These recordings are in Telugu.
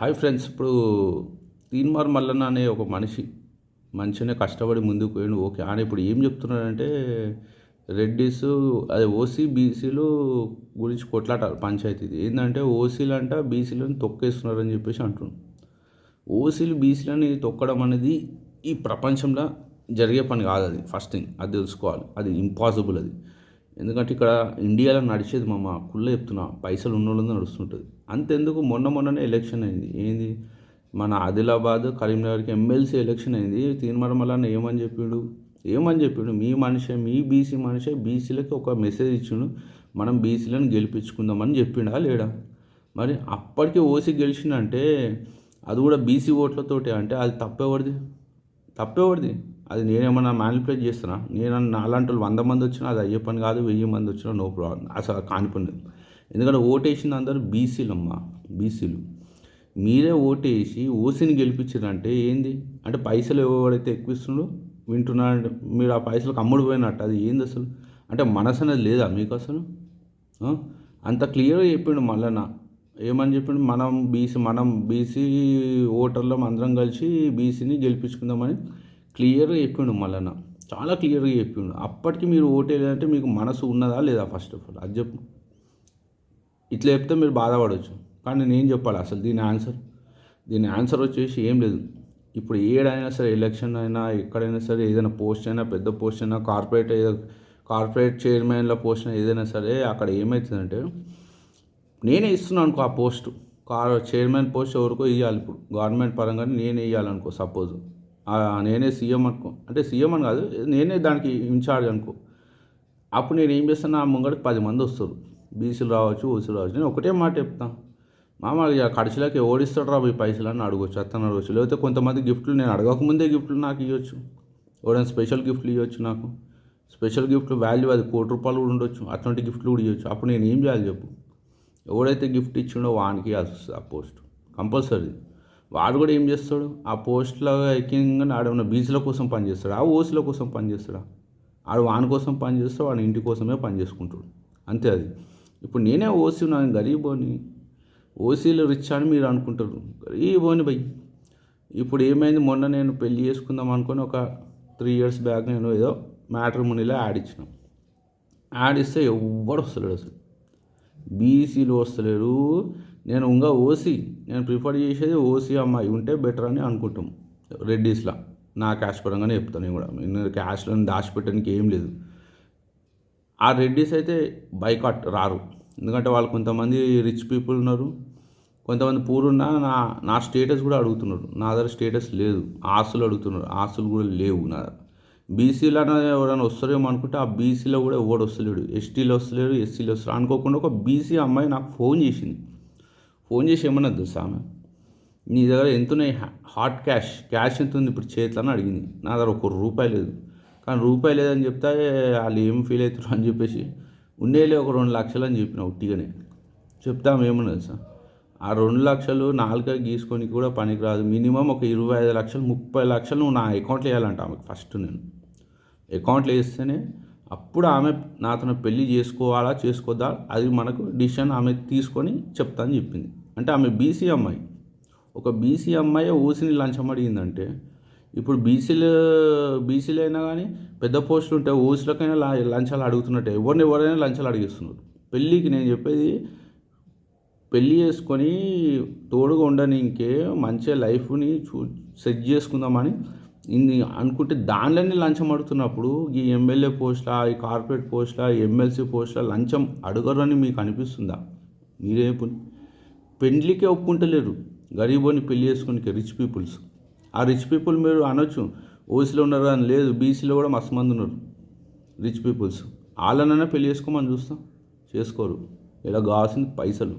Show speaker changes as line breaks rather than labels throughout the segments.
Hi friends. ఇప్పుడు తీన్మార్ మల్లన్న అనే ఒక మంచిగానే కష్టపడి ముందుకు పోయిండు. ఓకే, ఆయన ఇప్పుడు ఏం చెప్తున్నాడంటే రెడ్డిస్ అదే ఓసీ బీసీలు గురించి కొట్లాట పంచాయతీ ఏంటంటే ఓసీలు అంట బీసీలను తొక్కేస్తున్నారని చెప్పేసి అంటున్నాడు. ఓసీలు బీసీలని తొక్కడం అనేది ఈ ప్రపంచంలో జరిగే పని కాదు. అది ఫస్ట్ థింగ్, అది తెలుసుకోవాలి. అది ఇంపాసిబుల్. అది ఎందుకంటే ఇక్కడ ఇండియాలో నడిచేది మా కుళ్ళ చెప్తున్నా, పైసలు ఉన్నోళ్ళందరూ నడుస్తుంటుంది. అంతెందుకు మొన్ననే ఎలక్షన్ అయింది. ఏంది మన ఆదిలాబాద్ కరీంనగర్కి ఎమ్మెల్సీ ఎలక్షన్ అయింది. తీన్మార్ మల్లన్న ఏమని చెప్పిండు మీ మనిషే, మీ బీసీ మనిషే బీసీలకి ఒక మెసేజ్ ఇచ్చిండు, మనం బీసీలను గెలిపించుకుందామని చెప్పిండా లేడా? మరి అప్పటికే ఓసీ గెలిచిందంటే అది కూడా బీసీ ఓట్లతోటే అంటే అది తప్పేవాడిది. అది నేనేమన్నా మ్యానిపులేట్ చేస్తున్నా? నేను నాలాంటి వాళ్ళు 100 మంది వచ్చినా అది అయ్యే పని కాదు, 1000 మంది వచ్చినా నో ప్రాబ్లం, అసలు కాని పని. ఎందుకంటే ఓటేసింది అందరూ బీసీలు. మీరే ఓటేసి ఓసీని గెలిపించారంటే ఏంది అంటే పైసలు ఎవరైతే ఎక్కువ ఇస్తుండో వింటున్నాడు మీరు, ఆ పైసలకు అమ్ముడు పోయినట్టు. అది ఏంది అసలు? అంటే మనసు అనేది లేదా మీకు అసలు? అంత క్లియర్గా చెప్పిండు మల్లన్న. ఏమని చెప్పిండు? మనం బీసీ ఓటర్లం అందరం కలిసి బీసీని గెలిపించుకుందామని క్లియర్గా చెప్పిండు మల్లన్న. చాలా క్లియర్గా చెప్పిండు. అప్పటికి మీరు ఓటేయాలంటే మీకు మనసు ఉన్నదా లేదా? ఫస్ట్ ఆఫ్ ఆల్ అది చెప్పు. ఇట్లా చెప్తే మీరు బాధపడవచ్చు, కానీ నేను చెప్పాలి అసలు దీని ఆన్సర్ వచ్చేసి ఏం లేదు. ఇప్పుడు ఏడైనా సరే, ఎలక్షన్ అయినా ఎక్కడైనా సరే, ఏదైనా పోస్ట్ అయినా, పెద్ద పోస్ట్ అయినా, కార్పొరేట్ చైర్మన్ల పోస్ట్ అయినా, ఏదైనా సరే అక్కడ ఏమవుతుందంటే నేనే ఇస్తున్నాను అనుకో ఆ పోస్టు, చైర్మన్ పోస్ట్ ఎవరికో ఇవ్వాలి. ఇప్పుడు గవర్నమెంట్ పరంగానే నేనే ఇవ్వాలనుకో, సపోజ్ నేనే సీఎం అనుకో, అంటే సీఎం అని కాదు, నేనే దానికి ఇన్ఛార్జ్ అనుకో. అప్పుడు నేను ఏం చేస్తాను, నా ముంగడికి 10 మంది వస్తారు, బీసీలు రావచ్చు, ఓసీలు రావచ్చు. నేను ఒకటే మాట చెప్తాను, మామ ఇక ఖర్చులకి ఓడిస్తాడు రా ఈ పైసలు అని అడగవచ్చు, అడగవచ్చు. లేకపోతే కొంతమంది గిఫ్ట్లు నేను అడగకముందే గిఫ్ట్లు నాకు ఇవ్వచ్చు, ఎవరైనా స్పెషల్ గిఫ్ట్లు ఇవ్వచ్చు. నాకు స్పెషల్ గిఫ్ట్లు వాల్యూ అది ₹1,00,00,000 కూడా ఉండొచ్చు. అటువంటి గిఫ్ట్లు కూడా ఇవ్వచ్చు. అప్పుడు నేను ఏం చేయాలి చెప్పు? ఎవడైతే గిఫ్ట్ ఇచ్చిండో వానికి ఇవ్వాల్సి వస్తుంది ఆ పోస్ట్ కంపల్సరీ. వాడు కూడా ఏం చేస్తాడు, ఆ పోస్ట్లో ఎక్కింగా ఆడేమన్నా బీసీల కోసం పనిచేస్తాడు, ఆ ఓసీల కోసం పనిచేస్తాడా? ఆడు వాని కోసం పనిచేస్తాడు, వాడి ఇంటి కోసమే పని చేసుకుంటాడు, అంతే. అది ఇప్పుడు నేనే ఓసీ, నేను గరీబోని, ఓసీలు రిచ్ అని మీరు అనుకుంటారు, గరీబోని భయ్. ఇప్పుడు ఏమైంది, మొన్న నేను పెళ్ళి చేసుకుందాం అనుకొని ఒక 3 years బ్యాక్ నేను ఏదో మ్యాట్రిమోనీలో యాడ్ ఇస్తే ఎవ్వడు వస్తలేడు అసలు, బీసీలు వస్తలేరు. నేను ఇంకా నేను ప్రిఫర్ చేసేది ఓసీ అమ్మాయి ఉంటే బెటర్ అని అనుకుంటాం రెడ్డీస్లా. నా క్యాష్ పరంగానే చెప్తాను. నేను కూడా నేను క్యాష్లో దాచిపెట్టడానికి ఏం లేదు. ఆ రెడ్డీస్ అయితే బైకాట్ రారు, ఎందుకంటే వాళ్ళు కొంతమంది రిచ్ పీపుల్ ఉన్నారు, కొంతమంది పూర్ ఉన్నా నా స్టేటస్ కూడా అడుగుతున్నారు. నా దగ్గర స్టేటస్ లేదు, ఆస్తులు అడుగుతున్నారు, ఆస్తులు కూడా లేవు నా దగ్గర. బీసీలో ఎవరైనా వస్తారేమో అనుకుంటే ఆ బీసీలో కూడా ఎవడు వస్తలేడు, ఎస్టీలో వస్తలేడు, ఎస్సీలో వస్తారు. అనుకోకుండా ఒక బీసీ అమ్మాయి నాకు ఫోన్ చేసి ఏమన్నది తెలుసా ఆమె, నీ దగ్గర ఎంత ఉన్నాయి హాట్ క్యాష్ ఎంత ఉంది ఇప్పుడు చేతిలో అని అడిగింది. నా దగ్గర ₹1 లేదు. కానీ రూపాయి లేదని చెప్తే వాళ్ళు ఏం ఫీల్ అవుతారు అని చెప్పేసి ఉండేలే ఒక 2 లక్షలు అని చెప్పిన ఉట్టిగానే. చెప్తే ఆమె ఏమన్నది సార్, ఆ 2 లక్షలు 4 గీసుకొని కూడా పనికిరాదు, మినిమం ఒక 25 లక్షలు 30 లక్షలు నువ్వు నా అకౌంట్లో వేయాలంట ఆమెకు. ఫస్ట్ నేను అకౌంట్లో వేస్తేనే అప్పుడు ఆమె నాతో పెళ్ళి చేసుకోవద్దా అది మనకు డిసిషన్ ఆమె తీసుకొని చెప్తా అని చెప్పింది. అంటే ఆమె ఒక బీసీ అమ్మాయి ఓసీని లంచం అడిగిందంటే, ఇప్పుడు బీసీలు అయినా కానీ పెద్ద పోస్టులు ఉంటాయి, ఓసీలకైనా లంచాలు అడుగుతున్నట్టే, ఎవరైనా లంచాలు అడిగిస్తున్నారు. పెళ్ళికి నేను చెప్పేది, పెళ్ళి చేసుకొని తోడుగా ఉండనీకే మంచిగా లైఫ్ని సెట్ చేసుకుందామని ఇన్ని అనుకుంటే దానిలోనే లంచం అడుగుతున్నప్పుడు ఈ ఎమ్మెల్యే పోస్టుల, ఈ కార్పొరేట్ పోస్టుల, ఎమ్మెల్సీ పోస్టుల లంచం అడగరు అని మీకు అనిపిస్తుందా? మీరే పెళ్ళికే ఒప్పుకుంటలేరు, గరీబోని పెళ్ళి చేసుకునే రిచ్ పీపుల్స్. ఆ రిచ్ పీపుల్ మీరు అనొచ్చు ఓసీలో ఉన్నారు అని, లేదు బీసీలో కూడా మస్తు మంది ఉన్నారు రిచ్ పీపుల్స్. వాళ్ళనైనా పెళ్ళి చేసుకోమని చూస్తాం, చేసుకోరు. ఇలా కావాల్సింది పైసలు,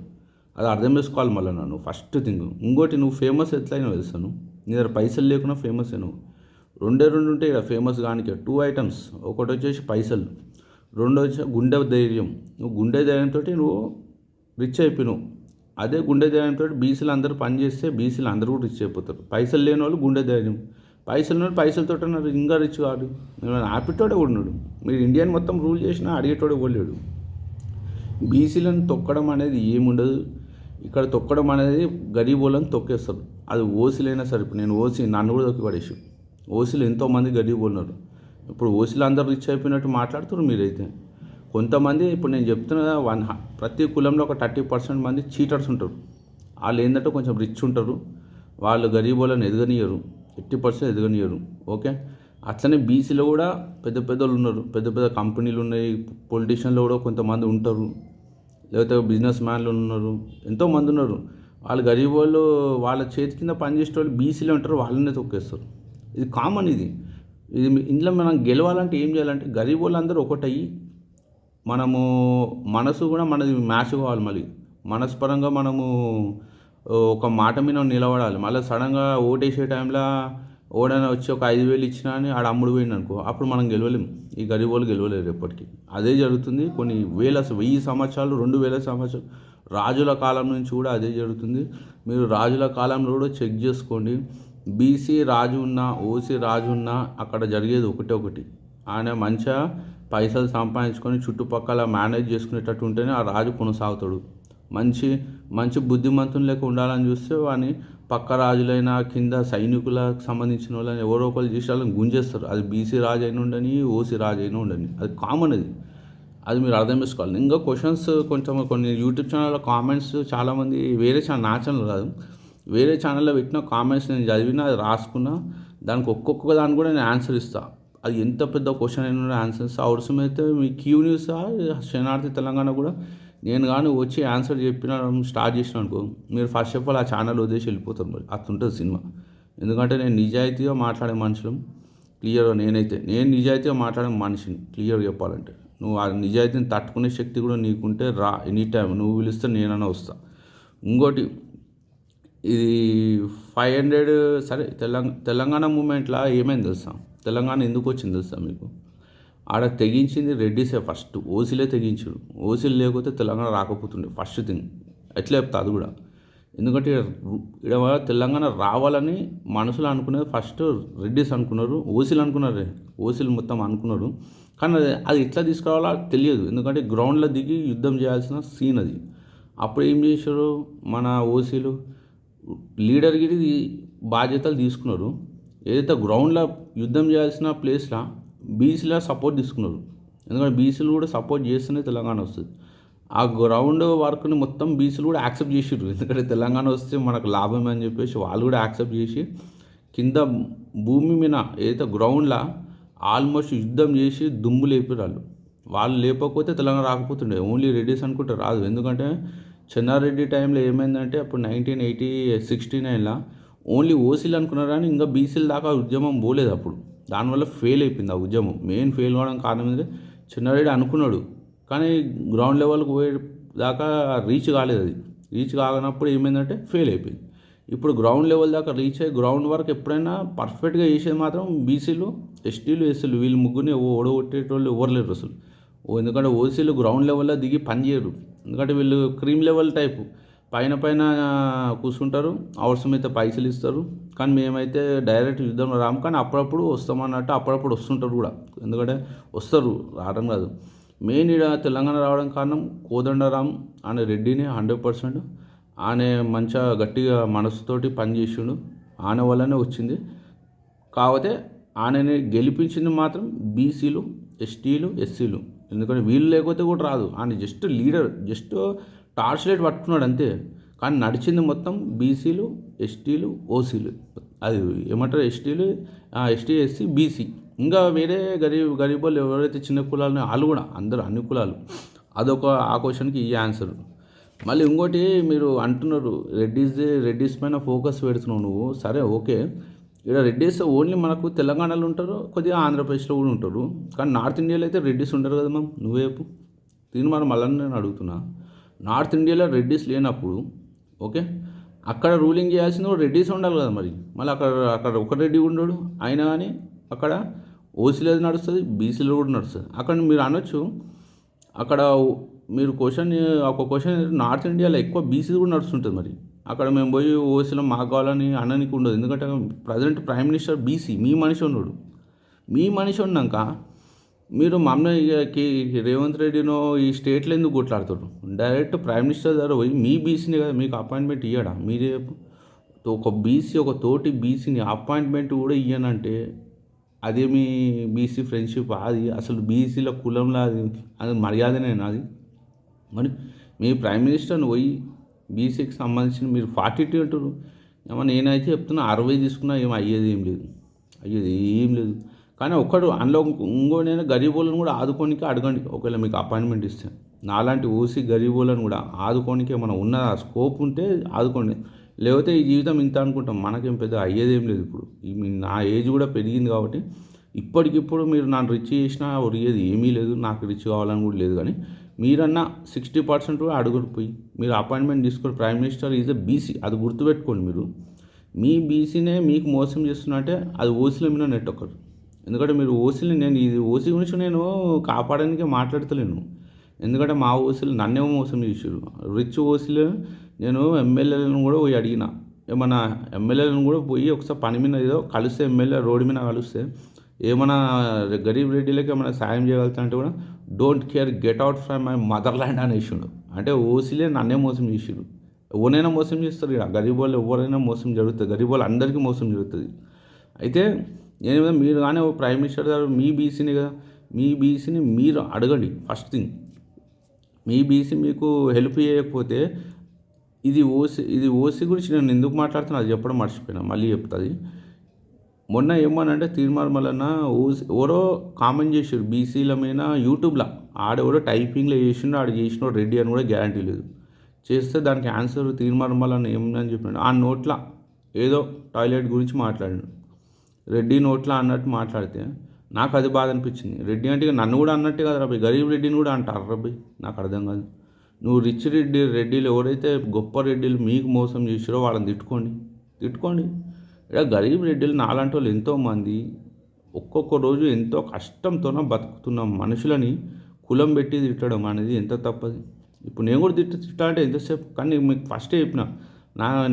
అది అర్థం చేసుకోవాలి. మళ్ళీ నువ్వు ఫస్ట్ థింగ్. ఇంకోటి, నువ్వు ఫేమస్ ఎట్లయినా తెలుస్తాను, నీ దగ్గర పైసలు లేకున్నా ఫేమస్ నువ్వు. రెండే ఉంటాయి ఇక్కడ ఫేమస్ కానికే, 2 items. ఒకటి వచ్చేసి పైసలు, రెండో వచ్చి గుండె ధైర్యం. నువ్వు గుండె ధైర్యంతో నువ్వు రిచ్ అయిపోయినావు. అదే గుండె ధైర్యంతో బీసీలు అందరూ పని చేస్తే బీసీలు అందరూ కూడా రిచ్ అయిపోతారు. పైసలు లేని వాళ్ళు గుండె ధైర్యం, పైసలతో ఇంకా రిచ్ కాదు. ఆపిటోడే ఉన్నాడు. మీరు ఇండియాని మొత్తం రూల్ చేసినా అడిగేటోడే ఓడలేడు. బీసీలను తొక్కడం అనేది ఏముండదు. ఇక్కడ తొక్కడం అనేది గరీబోళ్ళని తొక్కేస్తారు. అది ఓసీలైనా సరే, ఇప్పుడు నేను ఓసీ, నన్ను కూడా తొక్కి పడేసి. ఓసీలు ఎంతోమంది గరీబోళ్ళు ఉన్నారు. ఇప్పుడు ఓసీలు అందరూ రిచ్ అయిపోయినట్టు మాట్లాడుతున్నారు మీరైతే. కొంతమంది ఇప్పుడు నేను చెప్తున్నా కదా, ప్రతి కులంలో ఒక 30% మంది చీటర్స్ ఉంటారు. వాళ్ళు ఏంటంటే కొంచెం రిచ్ ఉంటారు, వాళ్ళు గరీబోళ్ళని ఎదగనియరు, 80% ఎదగనియరు. ఓకే, అట్లనే బీసీలో కూడా పెద్ద పెద్దలు ఉన్నారు, పెద్ద పెద్ద కంపెనీలు ఉన్నాయి, పొలిటీషియన్లో కూడా కొంతమంది ఉంటారు, లేకపోతే బిజినెస్ మ్యాన్లు ఉన్నారు, ఎంతోమంది ఉన్నారు. వాళ్ళు గరీబ్ వాళ్ళు, వాళ్ళ చేతి కింద పనిచేసే వాళ్ళు బీసీలో ఉంటారు, వాళ్ళనే తొక్కేస్తారు. ఇది కామన్. ఇది ఇందులో మనం గెలవాలంటే ఏం చేయాలంటే గరీబ్ వాళ్ళందరూ ఒకటయ్యి మనము మనసు కూడా మనది మ్యాచ్ కావాలి. మళ్ళీ మనస్పరంగా మనము ఒక మాట మీద నిలబడాలి. మళ్ళీ సడన్గా ఓటేసే టైంలో ఓడైనా వచ్చి ఒక 5,000 ఇచ్చినా అని ఆడ అమ్ముడు పోయింది అనుకో, అప్పుడు మనం గెలవలేం. ఈ గరీబ్ వాళ్ళు గెలవలేరు ఎప్పటికీ. అదే జరుగుతుంది కొన్ని 1000 సంవత్సరాలు, 2000 సంవత్సరాలు, రాజుల కాలం నుంచి కూడా అదే జరుగుతుంది. మీరు రాజుల కాలంలో కూడా చెక్ చేసుకోండి. బీసీ రాజు ఉన్నా, ఓసీ రాజు ఉన్నా అక్కడ జరిగేది ఒకటి. ఆయన మంచిగా పైసలు సంపాదించుకొని చుట్టుపక్కల మేనేజ్ చేసుకునేటట్టు ఉంటేనే ఆ రాజు కొనసాగుతాడు. మంచి బుద్ధిమంతుని లెక్క ఉండాలని చూస్తే వాని పక్క రాజులైనా, కింద సైనికులకు సంబంధించిన వాళ్ళని ఎవరో ఒకరు చేసి వాళ్ళని గుంజేస్తారు. అది బీసీ రాజు అయినా ఉండని, ఓసీ రాజు అయినా ఉండని, అది కామన్. అది మీరు అర్థం చేసుకోవాలి. ఇంకా క్వశ్చన్స్ కొన్ని యూట్యూబ్ ఛానల్లో కామెంట్స్ చాలామంది వేరే ఛానల్, నా ఛానల్ కాదు, వేరే ఛానల్లో పెట్టిన కామెంట్స్ నేను చదివినా, అది రాసుకున్నా, దానికి ఒక్కొక్క దానికి కూడా నేను ఆన్సర్ ఇస్తాను. అది ఎంత పెద్ద క్వశ్చన్ అయినా ఆన్సర్ ఇస్తాను. అవసరమైతే మీ క్యూ న్యూస్, శనార్థి తెలంగాణ కూడా నేను కానీ వచ్చి ఆన్సర్ చెప్పిన స్టార్ట్ చేసిన అనుకో, మీరు ఫస్ట్ ఆఫ్ ఆల్ ఆ ఛానల్ వదిలేసి వెళ్ళిపోతారు. మరి అట్లుంటుంది సినిమా. ఎందుకంటే నేను నిజాయితీగా మాట్లాడే మనుషులం, క్లియర్గా నేను నిజాయితీగా మాట్లాడే మనిషిని. క్లియర్గా చెప్పాలంటే నువ్వు ఆ నిజాయితీని తట్టుకునే శక్తి కూడా నీకుంటే రా, ఎనీ టైం నువ్వు పిలిస్తే నేనన్నా వస్తా. ఇంకోటి, ఇది 500 సరే, తెలంగాణ మూమెంట్లో ఏమైంది తెలుసా? తెలంగాణ ఎందుకు వచ్చింది తెలుసా మీకు? ఆడ తెగించింది రెడ్డిసే ఫస్ట్, ఓసీలే తెగించారు. ఓసీలు లేకపోతే తెలంగాణ రాకపోతుండే ఫస్ట్ థింగ్. ఎట్లా చెప్తా అది కూడా. ఎందుకంటే ఇక్కడ తెలంగాణ రావాలని మనసులో అనుకునేది ఫస్ట్ రెడ్డిస్ అనుకున్నారు, ఓసీలు అనుకున్నారు, ఓసీలు మొత్తం అనుకున్నారు. కానీ అది ఎట్లా తీసుకురావాలో తెలియదు. ఎందుకంటే గ్రౌండ్లో దిగి యుద్ధం చేయాల్సిన సీన్ అది. అప్పుడు ఏం చేశారు మన ఓసీలు? లీడర్గిరి బాధ్యతలు తీసుకున్నారు. ఏదైతే గ్రౌండ్లో యుద్ధం చేయాల్సిన ప్లేస్లో బీసీలో సపోర్ట్ తీసుకున్నారు. ఎందుకంటే బీసీలు కూడా సపోర్ట్ చేస్తేనే తెలంగాణ వస్తుంది. ఆ గ్రౌండ్ వర్క్ని మొత్తం బీసీలు కూడా యాక్సెప్ట్ చేసిర్రు. ఎందుకంటే తెలంగాణ వస్తే మనకు లాభం అని చెప్పేసి వాళ్ళు కూడా యాక్సెప్ట్ చేసి కింద భూమి మీద ఏదైతే గ్రౌండ్లో ఆల్మోస్ట్ యుద్ధం చేసి దుమ్ము లేపారు. వాళ్ళు లేకపోతే తెలంగాణ రాకపోతుండే. ఓన్లీ రెడ్డిస్ అనుకుంటే రాదు. ఎందుకంటే చెన్నారెడ్డి టైంలో ఏమైందంటే అప్పుడు 1969లో ఓన్లీ ఓసీలు అనుకున్నారు, కానీ ఇంకా బీసీల దాకా ఉద్యమం పోలేదు అప్పుడు. దానివల్ల ఫెయిల్ అయిపోయింది ఆ ఉద్యమం. మెయిన్ ఫెయిల్ కావడం కారణం ఏంటంటే చెన్నారెడ్డి అనుకున్నాడు, కానీ గ్రౌండ్ లెవెల్కి పోయే దాకా రీచ్ కాలేదు. అది రీచ్ కానప్పుడు ఏమైందంటే ఫెయిల్ అయిపోయింది. ఇప్పుడు గ్రౌండ్ లెవెల్ దాకా రీచ్ అయ్యి గ్రౌండ్ వర్క్ ఎప్పుడైనా పర్ఫెక్ట్గా చేసేది మాత్రం బీసీలు, ఎస్టీలు, ఎస్సీలు, వీళ్ళు ముగ్గురిని ఓడగొట్టేటోళ్ళు ఎవరు లేరు అసలు. ఎందుకంటే ఓసీలు గ్రౌండ్ లెవెల్లో దిగి పని చేయరు. ఎందుకంటే వీళ్ళు క్రీమ్ లెవెల్ టైపు పైన కూర్చుంటారు, అవసరమైతే పైసలు ఇస్తారు. కానీ మేమైతే డైరెక్ట్ యుద్ధంలో రాము, కానీ అప్పుడప్పుడు వస్తామన్నట్టు అప్పుడప్పుడు వస్తుంటారు కూడా. ఎందుకంటే వస్తారు, రావడం కాదు. మెయిన్ ఇక్కడ తెలంగాణ రావడం కారణం కోదండరాం అనే రెడ్డిని 100%. ఆయన మంచిగా గట్టిగా మనసుతోటి పనిచేసిండు, ఆయన వల్లనే వచ్చింది. కాకపోతే ఆయనని గెలిపించింది మాత్రం బీసీలు, ఎస్టీలు, ఎస్సీలు. ఎందుకంటే వీళ్ళు లేకపోతే కూడా రాదు. ఆయన just leader, just torch light పట్టుకున్నాడు అంతే. కానీ నడిచింది మొత్తం బీసీలు, ఎస్టీలు, ఓసీలు. అది ఏమంటారు, ఎస్టీ, ఎస్సీ, బీసీ. ఇంకా వేరే గరీబ్ వాళ్ళు ఎవరైతే చిన్న కులాలు వాళ్ళు కూడా అందరూ అన్ని కులాలు. అదొక ఆ క్వశ్చన్కి ఈ ఆన్సర్. మళ్ళీ ఇంకోటి మీరు అంటున్నారు రెడ్డిస్ పైన ఫోకస్ పెడుతున్నావు నువ్వు. సరే ఓకే, ఇక్కడ రెడ్డిస్ ఓన్లీ మనకు తెలంగాణలో ఉంటారు, కొద్దిగా ఆంధ్రప్రదేశ్లో కూడా ఉంటారు. కానీ నార్త్ ఇండియాలో అయితే రెడ్డిస్ ఉండరు కదా మ్యామ్. నువ్వేపు దీన్ని మనం మళ్ళీ నేను అడుగుతున్నా. నార్త్ ఇండియాలో రెడ్డిస్ లేనప్పుడు ఓకే, అక్కడ రూలింగ్ చేయాల్సింది కూడా రెడ్డిస్ ఉండాలి కదా. మళ్ళీ అక్కడ ఒక రెడ్డి ఉండడు అయినా, కానీ అక్కడ ఓసీలో నడుస్తుంది, బీసీలో కూడా నడుస్తుంది. అక్కడ మీరు అనొచ్చు, అక్కడ మీరు ఒక క్వశ్చన్ నార్త్ ఇండియాలో ఎక్కువ బీసీ కూడా నడుస్తుంటుంది. మరి అక్కడ మేము పోయి ఓసీలో మాకు కావాలని అనడానికి ఉండదు. ఎందుకంటే ప్రజెంట్ ప్రైమ్ మినిస్టర్ బీసీ, మీ మనిషి ఉన్నాడు. మీ మనిషి ఉన్నాక మీరు మమ్మల్ని రేవంత్ రెడ్డినో ఈ స్టేట్లో ఎందుకు కొట్లాడుతారు? డైరెక్ట్ ప్రైమ్ మినిస్టర్ దగ్గర పోయి మీ బీసీని కదా మీకు అపాయింట్మెంట్ ఇయ్యడా? మీరే ఒక బీసీ ఒక తోటి బీసీని అపాయింట్మెంట్ కూడా ఇయ్యనంటే అదేమి బీసీ ఫ్రెండ్షిప్? అది అసలు బీసీల కులంలో అది మర్యాదనేనా అది? మరి మీ ప్రైమ్ మినిస్టర్ని పోయి బీసీకి సంబంధించిన మీరు 42 అంటారు. ఏమో నేనైతే చెప్తున్నా 60 తీసుకున్నా ఏం అయ్యేది ఏం లేదు, అయ్యేది ఏం లేదు. కానీ ఒక్కడు అందులో ఇంకోనైనా గరీబోళ్ళని కూడా ఆదుకోనికి అడగండి, ఒకవేళ మీకు అపాయింట్మెంట్ ఇస్తే. నాలాంటి ఓసీ గరీబోళ్ళని కూడా ఆదుకోనికి ఏమైనా ఉన్న స్కోప్ ఉంటే ఆదుకోండి. లేకపోతే ఈ జీవితం ఇంత అనుకుంటాం, మనకేం పెద్ద అయ్యేదేం లేదు. ఇప్పుడు నా ఏజ్ కూడా పెరిగింది కాబట్టి ఇప్పటికిప్పుడు మీరు నన్ను రిచ్ చేసినా ఒరిగేది ఏమీ లేదు, నాకు రిచ్ కావాలని కూడా లేదు. కానీ మీరన్నా 60% కూడా అడుగుడిపోయి మీరు అపాయింట్మెంట్ తీసుకొని prime minister is a BC, అది గుర్తుపెట్టుకోండి. మీరు మీ బీసీనే మీకు మోసం చేస్తున్నట్టే అది ఓసీల మీద నెట్ ఒకరు. ఎందుకంటే మీరు ఓసీని ఇది ఓసీ గురించి నేను కాపాడడానికే మాట్లాడతలేను. ఎందుకంటే మా ఓసీలు నన్నేమో మోసం చేసారు. రిచ్ ఓసీలు నేను ఎమ్మెల్యేలను కూడా పోయి అడిగిన, ఏమన్నా ఎమ్మెల్యేలను కూడా పోయి ఒకసారి పని మీద ఏదో కలిస్తే ఎమ్మెల్యే రోడ్డు మీద కలిస్తే ఏమైనా గరీబ్ రెడ్డిలకి ఏమైనా సాయం చేయగలుగుతా అంటే కూడా don't care, get out from my mother land అనేసిండు. అంటే ఓసీలే నన్నే మోసం చేసారు. ఎవరైనా మోసం చేస్తారు, ఇక గరీబ్ వాళ్ళు ఎవరైనా మోసం జరుగుతుంది, గరీబ్ వాళ్ళు అందరికీ మోసం జరుగుతుంది. అయితే నేను మీరు కానీ ఓ ప్రైమ్ మినిస్టర్ గారు మీ బీసీని కదా, మీ బీసీని మీరు అడగండి. ఫస్ట్ థింగ్, మీ బీసీ మీకు హెల్ప్ చేయకపోతే ఇది ఓసీ గురించి నేను ఎందుకు మాట్లాడుతున్నా అది చెప్పడం మర్చిపోయినా, మళ్ళీ చెప్తుంది. మొన్న ఏమనంటే తీర్మార్మలన్న ఎవరో కామెంట్ చేసారు బీసీల మీద యూట్యూబ్లో, ఆడెవరో టైపింగ్లో చేసిండు, ఆడు చేసిన రెడ్డి అని కూడా గ్యారంటీ లేదు. చేస్తే దానికి ఆన్సర్ తీర్మార్మలన్న ఏమని చెప్పినాడు, ఆ నోట్ల ఏదో టాయిలెట్ గురించి మాట్లాడాడు, రెడ్డి నోట్ల అన్నట్టు మాట్లాడితే నాకు అది బాధ అనిపించింది. రెడ్డి అంటే నన్ను కూడా అన్నట్టే కదా రబ్బీ, గరీబ్ రెడ్డిని కూడా అంటారు రబ్బీ, నాకు అర్థం కాదు. నువ్వు రిచ్ రెడ్డిలు ఎవరైతే గొప్ప రెడ్డిలు మీకు మోసం చేసారో వాళ్ళని తిట్టుకోండి. ఇక్కడ గరీబ్ రెడ్డిలు నాలాంటి వాళ్ళు ఎంతోమంది ఒక్కొక్క రోజు ఎంతో కష్టంతోనే బతుకుతున్న మనుషులని కులం పెట్టి తిట్టడం అనేది ఎంత తప్పది. ఇప్పుడు నేను కూడా తిట్టా అంటే ఎంతసేపు, కానీ మీకు ఫస్టే చెప్పిన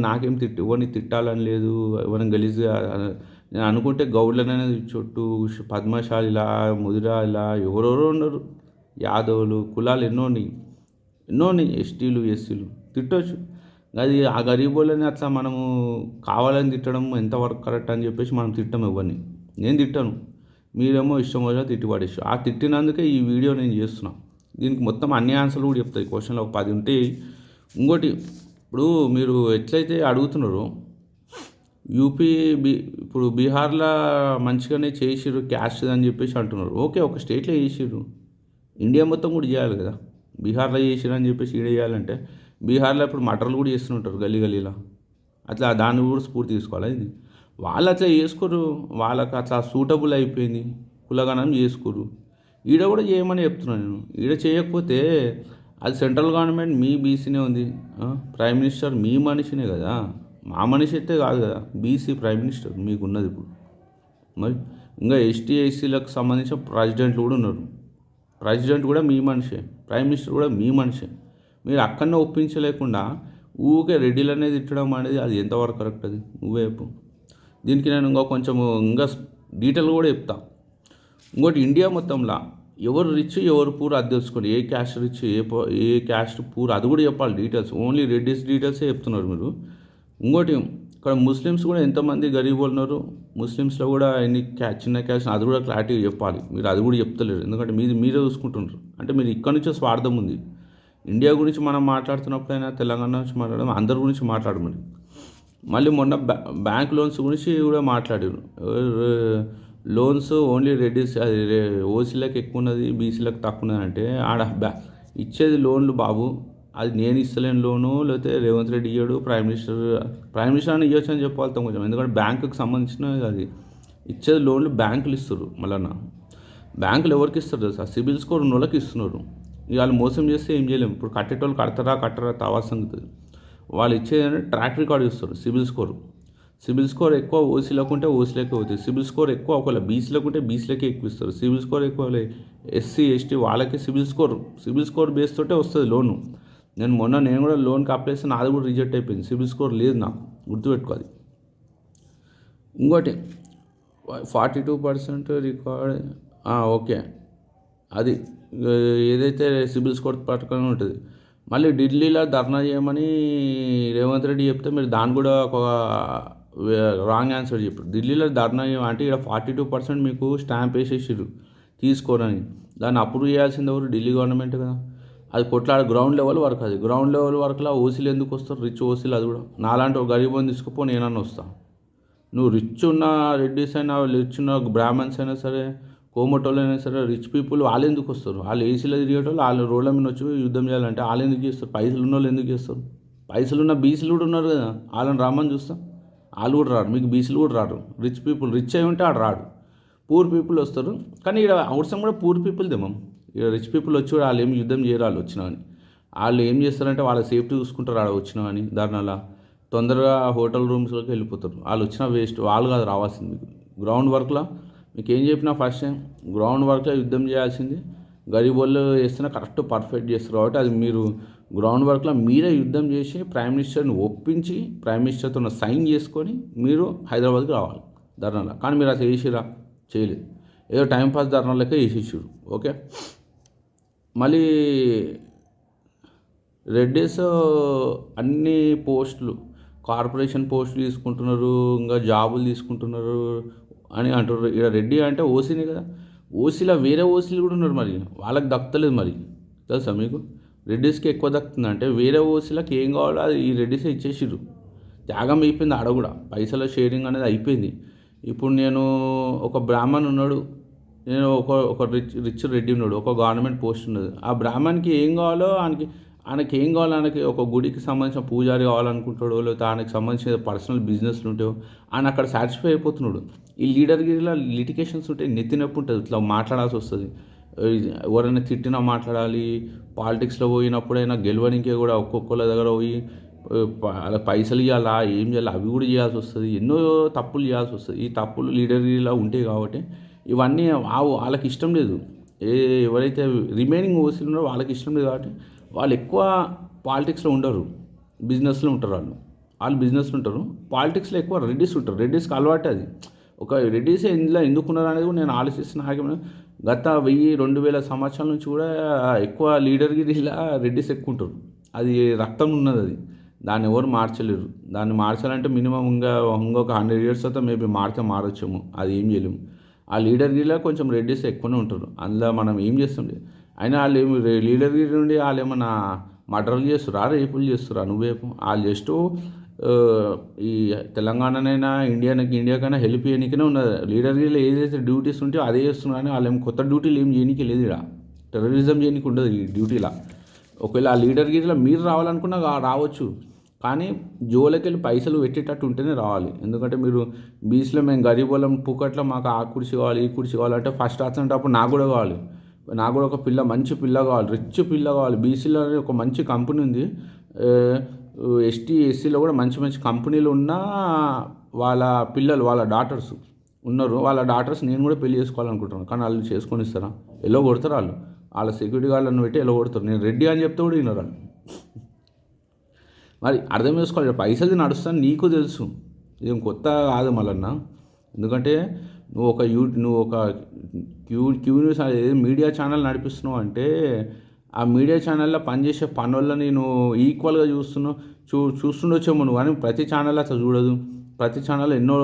నాకేం ఎవరిని తిట్టాలని లేదు, ఎవరిని గలీజ్గా నేను అనుకుంటే గౌడ్లనైనా చొట్టు పద్మశాలిలా ముదిరాలా ఎవరెవరో ఉన్నారు, యాదవులు కులాలు ఎన్నో ఉన్నాయి, ఎస్టీలు ఎస్సీలు తిట్టవచ్చు. అది ఆ గరీబోళ్ళని అట్లా మనము కావాలని తిట్టడం ఎంతవరకు కరెక్ట్ అని చెప్పేసి మనం తిట్టం ఎవరిని. నేను తిట్టాను, మీరేమో ఇష్టం వచ్చినా తిట్టి పడేసి. ఆ తిట్టినందుకే ఈ వీడియో నేను చేస్తున్నా. దీనికి మొత్తం అన్ని ఆన్సర్లు కూడా చెప్తాయి, క్వశ్చన్లు ఒక 10 ఉంటాయి. ఇంకోటి, ఇప్పుడు మీరు ఎట్లయితే అడుగుతున్నారో ఇప్పుడు బీహార్లో మంచిగానే చేసిర్రు క్యాస్ట్ అని చెప్పేసి అంటున్నారు. ఓకే, ఒక స్టేట్లో చేసిర్రు, ఇండియా మొత్తం కూడా చేయాలి కదా. బీహార్లో చేసిర్రు అని చెప్పేసి ఈడ చేయాలంటే బీహార్లో ఇప్పుడు మటర్లు కూడా చేస్తుంటారు గల్లీలో, అట్లా దాన్ని కూడా స్ఫూర్తి తీసుకోవాలి. ఇది వాళ్ళు అట్లా చేసుకోరు, వాళ్ళకి అట్లా సూటబుల్ అయిపోయింది, కులగణం చేసుకోరు. ఈడ కూడా చేయమని చెప్తున్నాను నేను. ఈడ చేయకపోతే అది సెంట్రల్ గవర్నమెంట్ మీ బీసీనే ఉంది, ప్రైమ్ మినిస్టర్ మీ మనిషినే కదా, మా మనిషి అయితే కాదు కదా బీసీ ప్రైమ్ మినిస్టర్ మీకున్నది. ఇప్పుడు మరి ఇంకా ఎస్టీ ఎస్సీలకు సంబంధించిన ప్రెసిడెంట్లు కూడా ఉన్నారు, ప్రెసిడెంట్ కూడా మీ మనిషే, ప్రైమ్ మినిస్టర్ కూడా మీ మనిషే. మీరు అక్కడనే ఒప్పించలేకుండా ఊకే రెడ్డిలు అనేది తిట్టడం అనేది అది ఎంతవరకు కరెక్ట్? అది నువ్వే చెప్పు. దీనికి నేను ఇంకా డీటెయిల్ కూడా చెప్తా. ఇంకోటి, ఇండియా మొత్తంలో ఎవరు రిచ్ ఎవరు పూర్ అది తెలుసుకోండి, ఏ క్యాస్ట్ రిచ్ ఏ క్యాస్ట్ పూర్ అది కూడా చెప్పాలి డీటెయిల్స్. ఓన్లీ రెడ్డిస్ డీటెయిల్సే చెప్తున్నారు మీరు. ఇంకోటి, ఇక్కడ ముస్లిమ్స్ కూడా ఎంతమంది గరీబ్ ఉన్నారు, ముస్లిమ్స్లో కూడా ఎన్ని చిన్న క్యాస్ట్ అది కూడా క్లారిటీగా చెప్పాలి. మీరు అది కూడా చెప్తలేరు, ఎందుకంటే మీరే చూసుకుంటున్నారు. అంటే మీరు ఇక్కడ నుంచే స్వార్థం ఉంది. ఇండియా గురించి మనం మాట్లాడుతున్నప్పుడైనా తెలంగాణ గురించి మాట్లాడడం, అందరి గురించి మాట్లాడమని. మళ్ళీ మొన్న బ్యాంక్ లోన్స్ గురించి కూడా మాట్లాడారు. లోన్స్ ఓన్లీ రెడ్డిస్, అది ఓసీలకు ఎక్కువ ఉన్నది బీసీలకు తక్కువ ఉన్నది అంటే ఆడ ఇచ్చేది లోన్లు బాబు, అది నేను ఇస్తలేని లోను, లేకపోతే రేవంత్ రెడ్డి ఇయ్యాడు, ప్రైమ్ మినిస్టర్ అని ఇవ్వచ్చు అని చెప్పాలి కొంచెం. ఎందుకంటే బ్యాంకుకి సంబంధించిన అది ఇచ్చేది లోన్లు బ్యాంకులు ఇస్తారు. మళ్ళీ బ్యాంకులు ఎవరికి ఇస్తారు తెలుసా? సిబిల్ స్కోర్ ఉన్న వాళ్ళకి ఇస్తున్నారు. వాళ్ళు మోసం చేస్తే ఏం చేయలేము. ఇప్పుడు కట్టేటోళ్ళు కట్టరా తావా సంగతి. వాళ్ళు ఇచ్చేది ట్రాక్ రికార్డ్ ఇస్తారు. సిబిల్ స్కోర్ ఎక్కువ ఓసీలకు ఉంటే ఓసీలకే అవుతుంది, సిబిల్ స్కోర్ ఎక్కువ ఒకవేళ బీసీలకు ఉంటే బీసీలకే ఎక్కువ ఇస్తారు. సిబిల్ స్కోర్ ఎక్కువ ఎస్సీ ఎస్టీ వాళ్ళకి సిబిల్ స్కోర్ బేస్ తోటే వస్తుంది లోను. నేను కూడా లోన్కి అప్లై చేస్తే నాది కూడా రిజెక్ట్ అయిపోయింది, సిబిల్ స్కోర్ లేదు నాకు, గుర్తుపెట్టుకోవాలి. ఇంకోటి 42% రికార్డ్, ఓకే, అది ఆ, ఏదైతే సిబిల్ స్కోర్ పట్టుకొని ఉంటుంది. మళ్ళీ ఢిల్లీలో ధర్నా చేయమని రేవంత్ రెడ్డి చెప్తే మీరు దాన్ని కూడా ఒక రాంగ్ ఆన్సర్ చెప్పారు. ఢిల్లీలో ధర్నా అంటే ఇక్కడ 42% మీకు స్టాంప్ వేసేసారు తీసుకోరని. దాన్ని అప్రూవ్ చేయాల్సింది ఎవరు? ఢిల్లీ గవర్నమెంట్ కదా. అది కొట్లాడ గ్రౌండ్ లెవెల్ వర్క్. అది గ్రౌండ్ లెవెల్ వర్క్లో ఓసీలు ఎందుకు వస్తారు? రిచ్ ఓసీలు. అది కూడా నాలాంటి ఒక గరీబ్ తీసుకుపో, నేనన్నా వస్తాను. నువ్వు రిచ్ ఉన్న రెడ్డిస్ అయినా, రిచ్ ఉన్న బ్రాహ్మణ్స్ అయినా సరే, కోమటోళ్ళు అయినా సరే, రిచ్ పీపుల్ వాళ్ళు ఎందుకు వస్తారు? వాళ్ళు ఏసీలో తిరిగేటోళ్ళు వాళ్ళు రోడ్ల మీద వచ్చి యుద్ధం చేయాలంటే వాళ్ళు ఎందుకు చేస్తారు? పైసలు ఉన్న వాళ్ళు ఎందుకు చేస్తారు? పైసలు ఉన్న బీసీలు కూడా ఉన్నారు కదా, వాళ్ళని రమ్మని చూస్తాం. వాళ్ళు కూడా రాడు. మీకు బీసీలు కూడా రాడు. రిచ్ పీపుల్ రిచ్ అయి ఉంటే ఆడు రాడు. పూర్ పీపుల్ వస్తారు. కానీ ఇక్కడ అవసరం కూడా పూర్ పీపుల్ దేమం. ఇక్కడ రిచ్ పీపుల్ వచ్చి కూడా వాళ్ళు ఏమి యుద్ధం చేయరు. వాళ్ళు వచ్చినా అని వాళ్ళు ఏం చేస్తారంటే వాళ్ళ సేఫ్టీ చూసుకుంటారు. ఆడ వచ్చినా అని దానివల్ల తొందరగా హోటల్ రూమ్స్లోకి వెళ్ళిపోతారు. వాళ్ళు వచ్చినా వేస్ట్. వాళ్ళు కాదు రావాల్సింది. మీకు గ్రౌండ్ వర్క్లో మీకు ఏం చెప్పినా ఫస్ట్ టైం గ్రౌండ్ వర్క్లో యుద్ధం చేయాల్సింది. గరీబ్ వాళ్ళు చేస్తున్నా కరెక్ట్ పర్ఫెక్ట్ చేస్తారు కాబట్టి అది మీరు గ్రౌండ్ వర్క్లో మీరే యుద్ధం చేసి ప్రైమ్ మినిస్టర్ని ఒప్పించి ప్రైమ్ మినిస్టర్తో సైన్ చేసుకొని మీరు హైదరాబాద్కి రావాలి ధర్నాలో. కానీ మీరు అది చేసిరా? చేయలేదు. ఏదో టైంపాస్ ధర్నా లెక్క చేసేసారు. ఓకే. మళ్ళీ రెడ్డిస్ అన్ని పోస్టులు కార్పొరేషన్ పోస్టులు తీసుకుంటున్నారు, ఇంకా జాబులు తీసుకుంటున్నారు అని అంటున్నారు. ఇక్కడ రెడ్డి అంటే ఓసీనే కదా. ఓసీలో వేరే ఓసీలు కూడా ఉన్నారు. మరి వాళ్ళకి దక్కలేదు. మరి తెలుసా మీకు? రెడ్డిస్కి ఎక్కువ దక్కుతుంది అంటే వేరే ఓసీలకు ఏం కావాలో అది ఈ రెడ్డిసే ఇచ్చేసిర్రు. త్యాగం అయిపోయింది ఆడ కూడా. పైసల షేరింగ్ అనేది అయిపోయింది. ఇప్పుడు నేను ఒక బ్రాహ్మణ్ ఉన్నాడు, నేను ఒక రిచ్ రెడ్డి ఉన్నాడు, ఒక గవర్నమెంట్ పోస్ట్ ఉన్నది. ఆ బ్రాహ్మణ్కి ఏం కావాలో ఆయనకి ఏం కావాలో, ఆయనకి ఒక గుడికి సంబంధించిన పూజారి కావాలనుకుంటాడో, లేకపోతే ఆయనకి సంబంధించిన పర్సనల్ బిజినెస్లు ఉంటాయో ఆయన అక్కడ సాటిస్ఫై అయిపోతున్నాడు. ఈ లీడర్గిరిలో లిటికేషన్స్ ఉంటే నెత్తి నొప్పి ఉంటుంది. ఇట్లా మాట్లాడాల్సి వస్తుంది. ఎవరైనా తిట్టినా మాట్లాడాలి. పాలిటిక్స్లో పోయినప్పుడైనా గెలవనికే కూడా ఒక్కొక్కళ్ళ దగ్గర పోయి అలా పైసలు ఇవ్వాలా, ఏం చేయాలి, అవి కూడా చేయాల్సి వస్తుంది. ఎన్నో తప్పులు చేయాల్సి వస్తుంది. ఈ తప్పులు లీడర్గిరిలో ఉంటాయి కాబట్టి ఇవన్నీ వాళ్ళకి ఇష్టం లేదు. ఎవరైతే రిమైనింగ్ ఓసీలు ఉన్నారో వాళ్ళకి ఇష్టం లేదు కాబట్టి వాళ్ళు ఎక్కువ పాలిటిక్స్లో ఉండరు, బిజినెస్లో ఉంటారు. వాళ్ళు బిజినెస్లో ఉంటారు. పాలిటిక్స్లో ఎక్కువ రెడ్డిస్ ఉంటారు. రెడ్డిస్కి అలవాటు అది. ఒక రెడ్డిస్ ఇందులో ఎందుకున్నారు అనేది కూడా నేను ఆలోచిస్తున్న. గత 1000-2000 సంవత్సరాల నుంచి కూడా ఎక్కువ లీడర్గిరిలా రెడ్డిస్ ఎక్కువ ఉంటారు. అది రక్తం ఉన్నది. అది దాన్ని ఎవరు మార్చలేరు. దాన్ని మార్చాలంటే మినిమం ఇంకొక 100 years తర్వాత మేబీ మారొచ్చేమో. అది ఏం చేయలేము. ఆ లీడర్గిరిలో కొంచెం రెడ్డిస్ ఎక్కువనే ఉంటారు. అందులో మనం ఏం చేస్తాం? అయినా వాళ్ళు ఏమి లీడర్గిరి నుండి వాళ్ళు ఏమన్నా మర్డర్లు చేస్తురా, రేపులు చేస్తురా? నువ్వేపు వాళ్ళు జస్ట్ ఈ తెలంగాణనైనా ఇండియాకైనా హెల్ప్ చేయడానికనే ఉన్నది. లీడర్గిరిలో ఏదైతే డ్యూటీస్ ఉంటే అదే చేస్తున్నారు. కానీ వాళ్ళు ఏం కొత్త డ్యూటీలు ఏం చేయడానికి లేదు. ఇక్కడ టెర్రరిజం చేయడానికి ఉండదు ఈ డ్యూటీలో. ఒకవేళ ఆ లీడర్గిరిలో మీరు రావాలనుకున్నా రావచ్చు. కానీ జోలకి వెళ్ళి పైసలు పెట్టేటట్టు ఉంటేనే రావాలి. ఎందుకంటే మీరు బీచ్లో మేము గరీబ్ వాళ్ళం, పూకట్లో మాకు ఆ కుర్చీ కావాలి, ఈ కుర్చీ కావాలంటే ఫస్ట్ వచ్చేటప్పుడు నాకు కూడా కావాలి. నాకు కూడా ఒక మంచి పిల్ల కావాలి, రిచ్ పిల్ల కావాలి. బీసీలో ఒక మంచి కంపెనీ ఉంది. ఎస్సీలో కూడా మంచి కంపెనీలు ఉన్నా వాళ్ళ పిల్లలు, వాళ్ళ డాటర్స్ ఉన్నారు. వాళ్ళ డాటర్స్ నేను కూడా పెళ్లి చేసుకోవాలనుకుంటున్నాను. కానీ వాళ్ళు చేసుకొని ఇస్తారా? ఎలా కొడతారు వాళ్ళు? వాళ్ళ సెక్యూరిటీ గార్డులను పెట్టి ఎలా కొడతారు? నేను రెడ్డి అని చెప్తే కూడా వినరు వాళ్ళు. మరి అర్థం చేసుకోవాలి. పైసలు నడుస్తాను నీకు తెలుసు. ఇదేం కొత్త కాదు మళ్ళన్నా. ఎందుకంటే నువ్వు ఒక క్యూ న్యూస్ అనేది మీడియా ఛానల్ నడిపిస్తున్నావు అంటే ఆ మీడియా ఛానల్లో పనిచేసే పనులని నువ్వు ఈక్వల్గా చూస్తుండొచ్చేమో నువ్వు. కానీ ప్రతి ఛానల్ అట్లా చూడదు. ప్రతి ఛానల్ ఎన్నో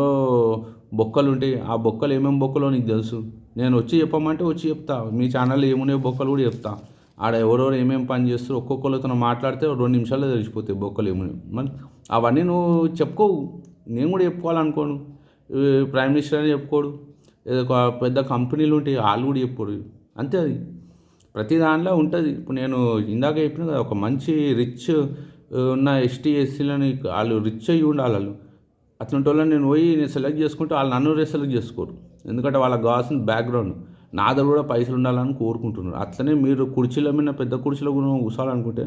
బొక్కలు ఉంటాయి. ఆ బొక్కలు ఏమేమి బొక్కలో నీకు తెలుసు. నేను వచ్చి చెప్పమంటే వచ్చి చెప్తా. మీ ఛానల్లో ఏమున్నాయో బొక్కలు కూడా చెప్తా. ఆడ ఎవరెవరు ఏమేమి పని చేస్తారు ఒక్కొక్కరితో మాట్లాడితే 2 నిమిషాల్లో తెలిసిపోతాయి బొక్కలు ఏమున్నాయి. మరి అవన్నీ నువ్వు చెప్పుకోవు. నేను కూడా చెప్పుకోవాలనుకోను. ప్రైమ్ మినిస్టర్ అని చెప్పుకోడు. ఏదో ఒక పెద్ద కంపెనీలు ఉంటాయి వాళ్ళు కూడా చెప్పుకోరు. అంతే. అది ప్రతి దానిలో ఉంటుంది. ఇప్పుడు నేను ఇందాక చెప్పిన కదా, ఒక మంచి రిచ్ ఉన్న ఎస్సీలని వాళ్ళు రిచ్ అయ్యి ఉండాలి. వాళ్ళు అట్లాంటి వాళ్ళని నేను సెలెక్ట్ చేసుకుంటే వాళ్ళు నన్ను సెలెక్ట్ చేసుకోరు. ఎందుకంటే వాళ్ళకి కావాల్సిన బ్యాక్గ్రౌండ్ నా దగ్గర కూడా పైసలు ఉండాలని కోరుకుంటున్నారు. అట్లనే మీరు కుర్చీల మీద పెద్ద కుర్చీలో కూడా కూర్చోాలనుకుంటే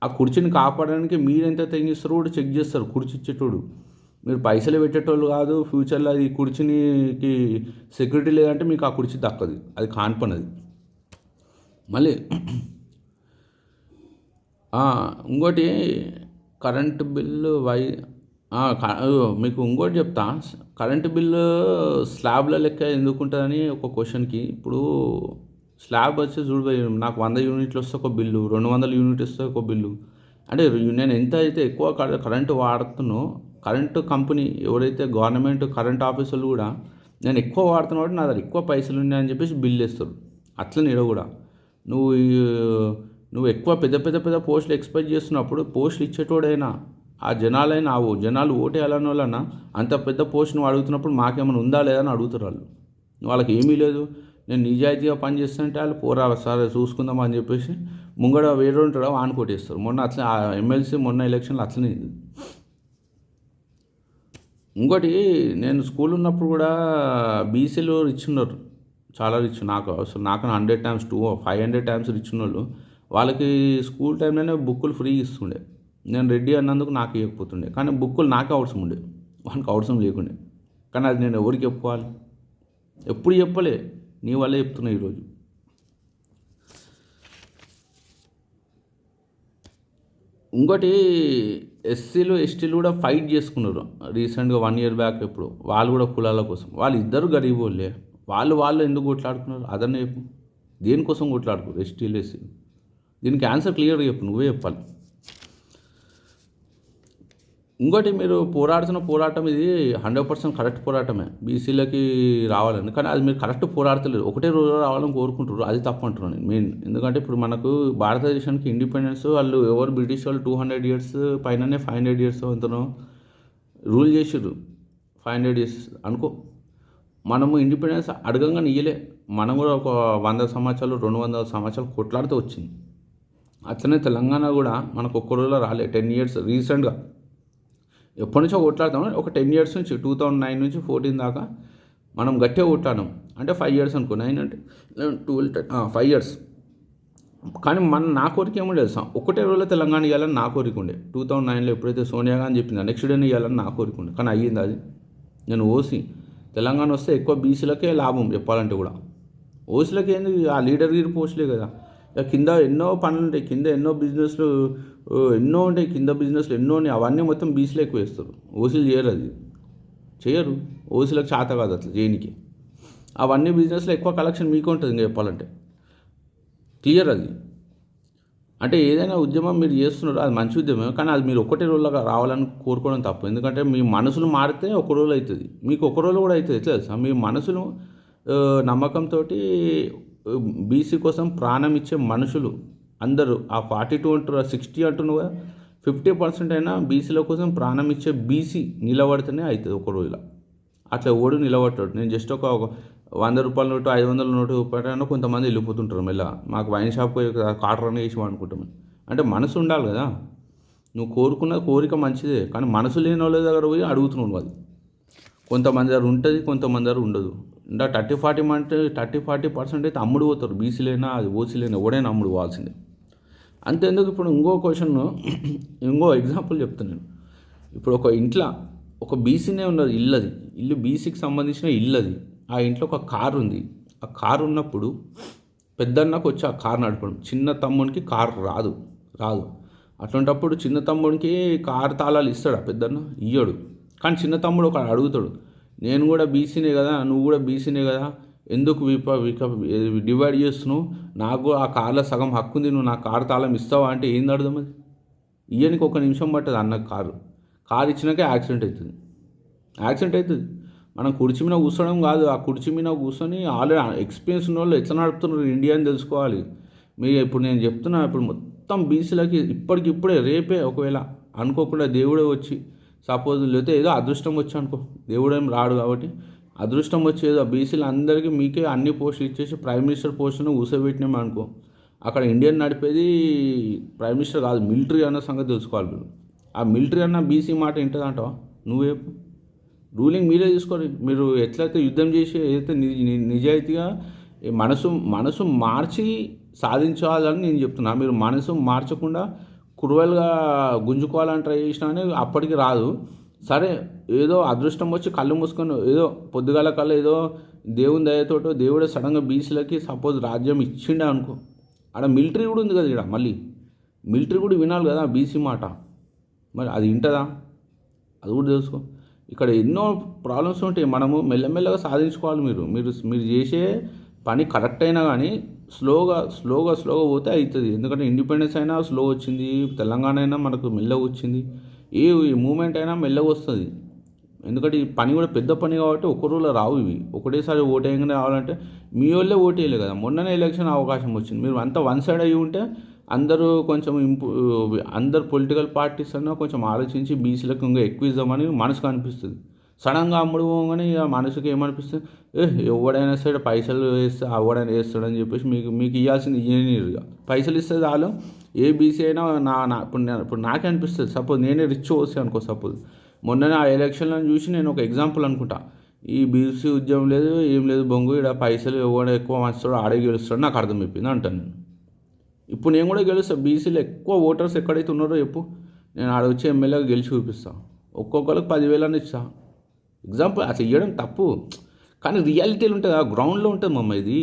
ఆ కుర్చీని కాపాడడానికి మీరు ఎంత తెగిస్తారో కూడా చెక్ చేస్తారు కుర్చీ ఇచ్చేటోడు. మీరు పైసలు పెట్టేటోళ్ళు కాదు. ఫ్యూచర్లో అది కుర్చీకి సెక్యూరిటీ లేదంటే మీకు ఆ కుర్చీ దక్కదు. అది కానిపనది. మళ్ళీ ఇంకోటి కరెంటు బిల్లు మీకు ఇంకోటి చెప్తా. కరెంటు బిల్లు స్లాబ్ల లెక్క ఎందుకు ఉంటుందని ఒక క్వశ్చన్కి ఇప్పుడు స్లాబ్ వచ్చి చూడు భయ్, నాకు 100 యూనిట్లు వస్తే ఒక బిల్లు, 200 యూనిట్ వస్తే ఒక బిల్లు. అంటే నేను ఎంత అయితే ఎక్కువ కరెంటు వాడుతున్నో, కరెంటు కంపెనీ ఎవరైతే గవర్నమెంట్ కరెంట్ ఆఫీసులు కూడా నేను ఎక్కువ వాడుతున్నా కాబట్టి నా దగ్గర ఎక్కువ పైసలు ఉన్నాయని చెప్పేసి బిల్లు వేస్తారు. అట్లనే ఈడ కూడా నువ్వు నువ్వు ఎక్కువ పెద్ద పెద్ద పెద్ద పోస్టులు ఎక్స్పెక్ట్ చేస్తున్నప్పుడు పోస్టులు ఇచ్చేటోడైనా ఆ జనాలైనా జనాలు ఓటేయాలని వాళ్ళన్నా అంత పెద్ద పోస్ట్ నువ్వు అడుగుతున్నప్పుడు మాకేమైనా ఉందా లేదా అని అడుగుతారు వాళ్ళు. వాళ్ళకి ఏమీ లేదు, నేను నిజాయితీగా పని చేస్తుంటే వాళ్ళు పోరా సరే చూసుకుందాం అని చెప్పేసి ముంగడ వేరే ఉంటాడో వాని కొట్టేస్తారు. మొన్న అట్లా ఎమ్మెల్సీ మొన్న ఎలక్షన్లో అట్లనే. ఇంకోటి, నేను స్కూల్ ఉన్నప్పుడు కూడా బీసీలు రిచ్ ఉన్నారు, చాలా రిచ్. నాకు అసలు నాకు 100 times 500 times రిచ్ ఉన్నోళ్ళు. వాళ్ళకి స్కూల్ టైంలోనే బుక్కులు ఫ్రీ ఇస్తుండే. నేను రెడ్డి అన్నందుకు నాకు ఇవ్వకపోతుండే, కానీ బుక్కులు నాకే అవసరం ఉండే, వానికి అవసరం లేకుండే. కానీ అది నేను ఎవరికి చెప్పుకోవాలి? ఎప్పుడు చెప్పలే, నీ వల్లే చెప్తున్నా ఈరోజు. ఇంకోటి, ఎస్సీలు ఎస్టీలు కూడా ఫైట్ చేసుకున్నారు రీసెంట్గా 1 year బ్యాక్. ఎప్పుడు వాళ్ళు కూడా కులాల కోసం, వాళ్ళు ఇద్దరు గరీబ్ వాళ్ళే. వాళ్ళు ఎందుకు కొట్లాడుకున్నారు? అదన్నీ చెప్పు, దేనికోసం కొట్లాడుకోరు ఎస్టీలు ఎస్సీలు? దీనికి ఆన్సర్ క్లియర్గా చెప్పు, నువ్వే చెప్పాలి. ఇంకోటి, మీరు పోరాడుతున్న పోరాటం ఇది 100% కరెక్ట్ పోరాటమే, బీసీలకి రావాలని. కానీ అది మీరు కరెక్ట్ పోరాడతలేదు, ఒకటే రోజు రావాలని కోరుకుంటారు, అది తప్పు అంటున్నాను నేను మెయిన్. ఎందుకంటే ఇప్పుడు మనకు భారతదేశానికి ఇండిపెండెన్స్ వాళ్ళు ఎవరు బ్రిటిష్ వాళ్ళు 200 years పైననే 500 years అంతనో రూల్ చేసిర్రు. 500 years అనుకో. మనము ఇండిపెండెన్స్ అడగంగా ఇయ్యలే, మనం కూడా ఒక 100 సంవత్సరాలు 200 సంవత్సరాలు కొట్లాడితే వచ్చింది. అట్లనే తెలంగాణ కూడా మనకు ఒక్క రోజులో రాలే. 10 years రీసెంట్గా ఎప్పటి నుంచో కొట్లాడతాం. ఒక 10 years నుంచి 2009 నుంచి 14 దాకా మనం గట్టిగా కొట్లాడాం. అంటే 5 years అనుకో, 9 అంటే 12 5 years. కానీ నా కోరిక ఏమో తెలుసా, ఒకటే రోజులో తెలంగాణ ఇవ్వాలని నా కోరిక ఉండే. 2009లో ఎప్పుడైతే సోనియా గాంధీ చెప్పిందో నెక్స్ట్ డేనే ఇవ్వాలని నా కోరిక ఉండే, కానీ అయ్యింది అది. నేను ఓసీ, తెలంగాణ వస్తే ఎక్కువ బీసీలకే లాభం చెప్పాలంటే కూడా. ఓసీలకి ఏంది, ఆ లీడర్ గిరి పోస్టులే కదా. ఇక కింద ఎన్నో పనులు ఉంటాయి, కింద ఎన్నో బిజినెస్లు ఎన్నో ఉంటాయి, కింద బిజినెస్లు ఎన్నో ఉన్నాయి. అవన్నీ మొత్తం బీసీలు ఎక్కువ వేస్తారు, ఓసీలు చేయరు. అది చేయరు, ఓసీలకు చేత కాదు అట్లా చేయనికి. అవన్నీ బిజినెస్లో ఎక్కువ కలెక్షన్ మీకు ఉంటుంది ఇంకా చెప్పాలంటే. క్లియర్ అది. అంటే ఏదైనా ఉద్యమం మీరు చేస్తున్నారు, అది మంచి ఉద్యమం, కానీ అది మీరు ఒకటే రోజులాగా రావాలని కోరుకోవడం తప్పు. ఎందుకంటే మీ మనసులు మారితే ఒక రోజు అవుతుంది, మీకు ఒక రోజు కూడా అవుతుంది. ఎట్లా తెలుసా, మీ మనసులు నమ్మకంతో బీసీ కోసం ప్రాణం ఇచ్చే మనుషులు అందరూ, ఆ 42 అంటారు 60 అంటున్నావు కదా, 50% అయినా బీసీల కోసం ప్రాణం ఇచ్చే బీసీ నిలబడితేనే అవుతుంది ఒక రోజులో. అట్లా ఓడి నిలబడతాడు. నేను జస్ట్ ఒక 100 రూపాయల నోటు 500 నోటు పెట్టాను, కొంతమంది వెళ్ళిపోతుంటారు మెల్లగా. మాకు వైన్ షాప్ కాటర్ అని వేసి అనుకుంటాం. అంటే మనసు ఉండాలి కదా. నువ్వు కోరుకున్న కోరిక మంచిదే, కానీ మనసు లేని వాళ్ళ దగ్గర పోయి అడుగుతున్నావు. అది కొంతమంది దగ్గర ఉంటుంది, కొంతమంది దగ్గర ఉండదు. ఇంకా 30-40% అయితే అమ్ముడు పోతారు. బీసీలైనా అది ఓసీలైనా ఎవడైనా అమ్ముడు పోవాల్సిందే. అంతేందుకు, ఇప్పుడు ఇంకో క్వశ్చన్, ఇంకో ఎగ్జాంపుల్ చెప్తాను. ఇప్పుడు ఒక ఇంట్లో ఒక బీసీనే ఉన్నది, ఇల్లు బీసీకి సంబంధించిన ఇల్లు. అది ఆ ఇంట్లో ఒక కారు ఉంది. ఆ కారు ఉన్నప్పుడు పెద్దన్నకు వచ్చి ఆ కారు నడపడం, చిన్న తమ్మునికి కారు రాదు. అట్లాంటప్పుడు చిన్న తమ్ముడికి కారు తాళాలు ఇస్తాడు ఆ పెద్దన్న? ఇయ్యడు. కానీ చిన్న తమ్ముడు ఒక అడుగుతాడు, నేను కూడా బీసీనే కదా, నువ్వు కూడా బీసీనే కదా, ఎందుకు డివైడ్ చేస్తున్నావు, నాకు ఆ కార్లో సగం హక్కు ఉంది, నువ్వు నా కారు తాళం ఇస్తావా అంటే ఏంది అర్థం? అది ఇయ్యనికి 1 నిమిషం పట్టదు అన్నకు. కారు ఇచ్చినాకే యాక్సిడెంట్ అవుతుంది. మనం కుర్చీ మీద కూర్చోవడం కాదు, ఆ కుర్చీ మీద కూర్చొని ఆల్రెడీ ఎక్స్పీరియన్స్ ఉన్న వాళ్ళు ఎట్లా నడుపుతున్నారు ఇండియా అని తెలుసుకోవాలి. ఇప్పుడు నేను చెప్తున్నా, ఇప్పుడు మొత్తం బీసీలకి ఇప్పటికిప్పుడే రేపే ఒకవేళ అనుకోకుండా దేవుడే వచ్చి సపోజ్, లేకపోతే ఏదో అదృష్టం వచ్చి అనుకో, దేవుడేం రాడు కాబట్టి అదృష్టం వచ్చి ఏదో బీసీలు అందరికీ మీకే అన్ని పోస్టులు ఇచ్చేసి ప్రైమ్ మినిస్టర్ పోస్టును కూర్చోబెట్టినాం అనుకో, అక్కడ ఇండియన్ నడిపేది ప్రైమ్ మినిస్టర్ కాదు, మిలిటరీ అన్న సంగతి తెలుసుకోవాలి మీరు. ఆ మిలిటరీ అన్న బీసీ మాట వింటుందంటావా? నువ్వే రూలింగ్ మీరే తీసుకోరు. మీరు ఎట్లయితే యుద్ధం చేసి ఏదైతే నిజాయితీగా మనసు మార్చి సాధించాలని నేను చెప్తున్నా. మీరు మనసు మార్చకుండా క్రూయల్గా గుంజుకోవాలని ట్రై చేసినా అని అప్పటికి రాదు. సరే, ఏదో అదృష్టం వచ్చి కళ్ళు మూసుకొని ఏదో పొద్దుగాల కల్లా ఏదో దేవుని దయతోటో దేవుడే సడన్గా బీసీలకి సపోజ్ రాజ్యం ఇచ్చిండే అనుకో, ఆడ మిలిటరీ కూడా ఉంది కదా. ఇక్కడ మళ్ళీ మిలిటరీ కూడా వినాలి కదా బీసీ మాట. మరి అది వింటుందా? అది కూడా తెలుసుకో. ఇక్కడ ఎన్నో ప్రాబ్లమ్స్ ఉంటాయి, మనము మెల్లమెల్లగా సాధించుకోవాలి. మీరు చేసే పని కరెక్ట్ అయినా కానీ స్లోగా పోతే అవుతుంది. ఎందుకంటే ఇండిపెండెన్స్ అయినా స్లో వచ్చింది, తెలంగాణ అయినా మనకు మెల్లగా వచ్చింది, ఏ మూమెంట్ అయినా మెల్లగా వస్తుంది. ఎందుకంటే ఈ పని కూడా పెద్ద పని కాబట్టి ఒక్క రోజులో రావు ఇవి. ఒకటేసారి ఓటేయంగానే రావాలంటే మీ వాళ్ళే ఓటేయలే కదా. మొన్ననే ఎలక్షన్ అవకాశం వచ్చింది. మీరు అంతా వన్ సైడ్ అయ్యి ఉంటే అందరూ కొంచెం అందరు పొలిటికల్ పార్టీస్ అన్నా కొంచెం ఆలోచించి బీసీలకు ఇంకా ఎక్కువ ఇద్దామని మనసుకు అనిపిస్తుంది. సడన్గా అమ్ముడు పోగానే ఇక మనసుకి ఏమనిపిస్తుంది, ఎవడైనా సరే పైసలు వేస్తే ఎవడైనా వేస్తాడని చెప్పేసి మీకు మీకు ఇవ్వాల్సింది ఇయ్యనిరుగా. పైసలు ఇస్తే చాలు ఏ బీసీ అయినా ఇప్పుడు నాకే అనిపిస్తుంది. సపోజ్ నేనే రిచ్ వస్తాను అనుకో. సపోజ్ మొన్ననే ఆ ఎలక్షన్లను చూసి నేను ఒక ఎగ్జాంపుల్ అనుకుంటా, ఈ బీసీ ఉద్యమం లేదు ఏం లేదు బొంగు, ఇక్కడ పైసలు ఎవడో ఎక్కువ మంచుతాడో ఆడే గెలుస్తాడో నాకు అర్థమైపోయింది అంటాను నేను. ఇప్పుడు నేను కూడా గెలుస్తాను. బీసీలో ఎక్కువ ఓటర్స్ ఎక్కడైతే ఉన్నారో చెప్పు, నేను ఆడ వచ్చి ఎమ్మెల్యేగా గెలిచి చూపిస్తాను. ఒక్కొక్కరికి 10,000 అని ఇస్తా. ఎగ్జాంపుల్ అట్లా ఇవ్వడం తప్పు, కానీ రియాలిటీలు ఉంటుంది, ఆ గ్రౌండ్లో ఉంటుంది మమ్మ. ఇది